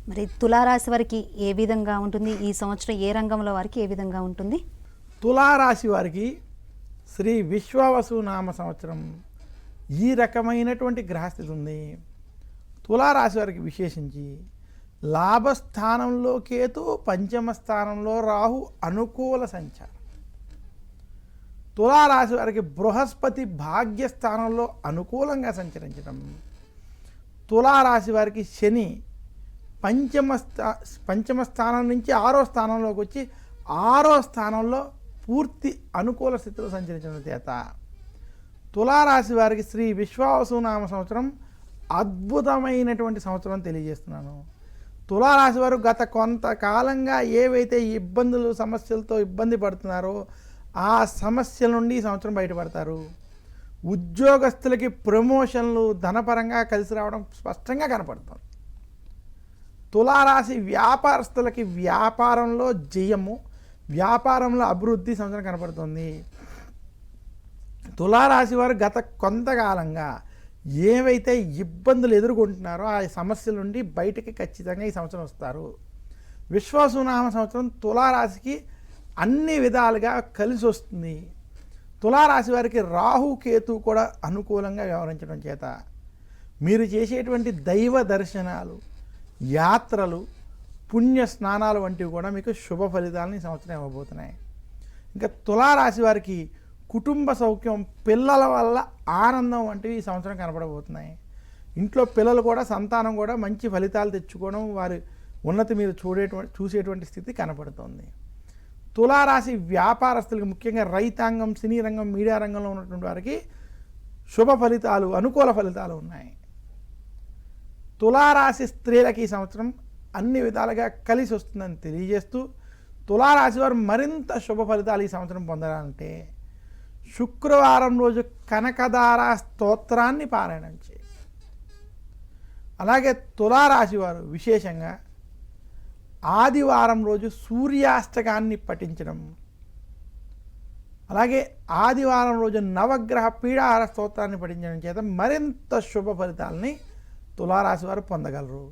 మరి తులారాశి వారికి ఏ విధంగా ఉంటుంది? ఈ సంవత్సరం ఏ రంగంలో వారికి ఏ విధంగా ఉంటుంది? తులారాశి వారికి శ్రీ విశ్వావసు నామ సంవత్సరం ఈ రకమైనటువంటి గ్రహస్థితి ఉంది. తులారాశి వారికి విశేషించి లాభస్థానంలో కేతు, పంచమ స్థానంలో రాహు అనుకూల సంచారం. తులారాశి వారికి బృహస్పతి భాగ్యస్థానంలో అనుకూలంగా సంచరించడం. తులారాశి వారికి శని పంచమ స్థానం నుంచి 6వ స్థానంలోకి వచ్చి 6వ స్థానంలో పూర్తి అనుకూల స్థితిలో సంచరించడం చేత తులారాశి వారికి శ్రీ విశ్వావసు నామ సంవత్సరం అద్భుతమైనటువంటి సంవత్సరం తెలియజేస్తున్నాను. తులారాశి వారు గత కొంతకాలంగా ఏవైతే ఇబ్బందులు సమస్యలతో ఇబ్బంది పడుతున్నారో ఆ సమస్యల నుండి ఈ సంవత్సరం బయటపడతారు. ఉద్యోగస్తులకి ప్రమోషన్లు ధనపరంగా కలిసి రావడం స్పష్టంగా కనపడుతుంది. తులారాశి వ్యాపారస్తులకి వ్యాపారంలో జయము, వ్యాపారంలో అభివృద్ధి సంవత్సరం కనపడుతుంది. తులారాశి వారు గత కొంతకాలంగా ఏవైతే ఇబ్బందులు ఎదుర్కొంటున్నారో ఆ సమస్యల నుండి బయటకి ఖచ్చితంగా ఈ సంవత్సరం వస్తారు. విశ్వావసునామ సంవత్సరం తులారాశికి అన్ని విధాలుగా కలిసి వస్తుంది. తులారాశి వారికి రాహు కేతు కూడా అనుకూలంగా వ్యవహరించడం చేత మీరు చేసేటువంటి దైవ దర్శనాలు, యాత్రలు, పుణ్య స్నానాలు వంటివి కూడా మీకు శుభ ఫలితాలను ఈ సంవత్సరం ఇవ్వబోతున్నాయి. ఇంకా తులారాశి వారికి కుటుంబ సౌఖ్యం, పిల్లల వల్ల ఆనందం వంటివి ఈ సంవత్సరం కనపడబోతున్నాయి. ఇంట్లో పిల్లలు కూడా, సంతానం కూడా మంచి ఫలితాలు తెచ్చుకోవడం, వారి ఉన్నతి మీరు చూసేటువంటి స్థితి కనపడుతుంది. తులారాశి వ్యాపారస్తులకి, ముఖ్యంగా రైతాంగం, సినీ రంగం, మీడియా రంగంలో ఉన్నటువంటి వారికి శుభ ఫలితాలు, అనుకూల ఫలితాలు ఉన్నాయి. తులారాశి స్త్రీలకి ఈ సంవత్సరం అన్ని విధాలుగా కలిసి వస్తుందని తెలియజేస్తూ, తులారాశి వారు మరింత శుభ ఫలితాలు ఈ సంవత్సరం పొందాలంటే శుక్రవారం రోజు కనకదార స్తోత్రాన్ని పారాయణం చేయండి. అలాగే తులారాశి వారు విశేషంగా ఆదివారం రోజు సూర్యాష్టకాన్ని పఠించడం, అలాగే ఆదివారం రోజు నవగ్రహ పీడాహార స్తోత్రాన్ని పఠించడం చేత మరింత శుభ ఫలితాలని తులారాశి వారు పొందగలరు.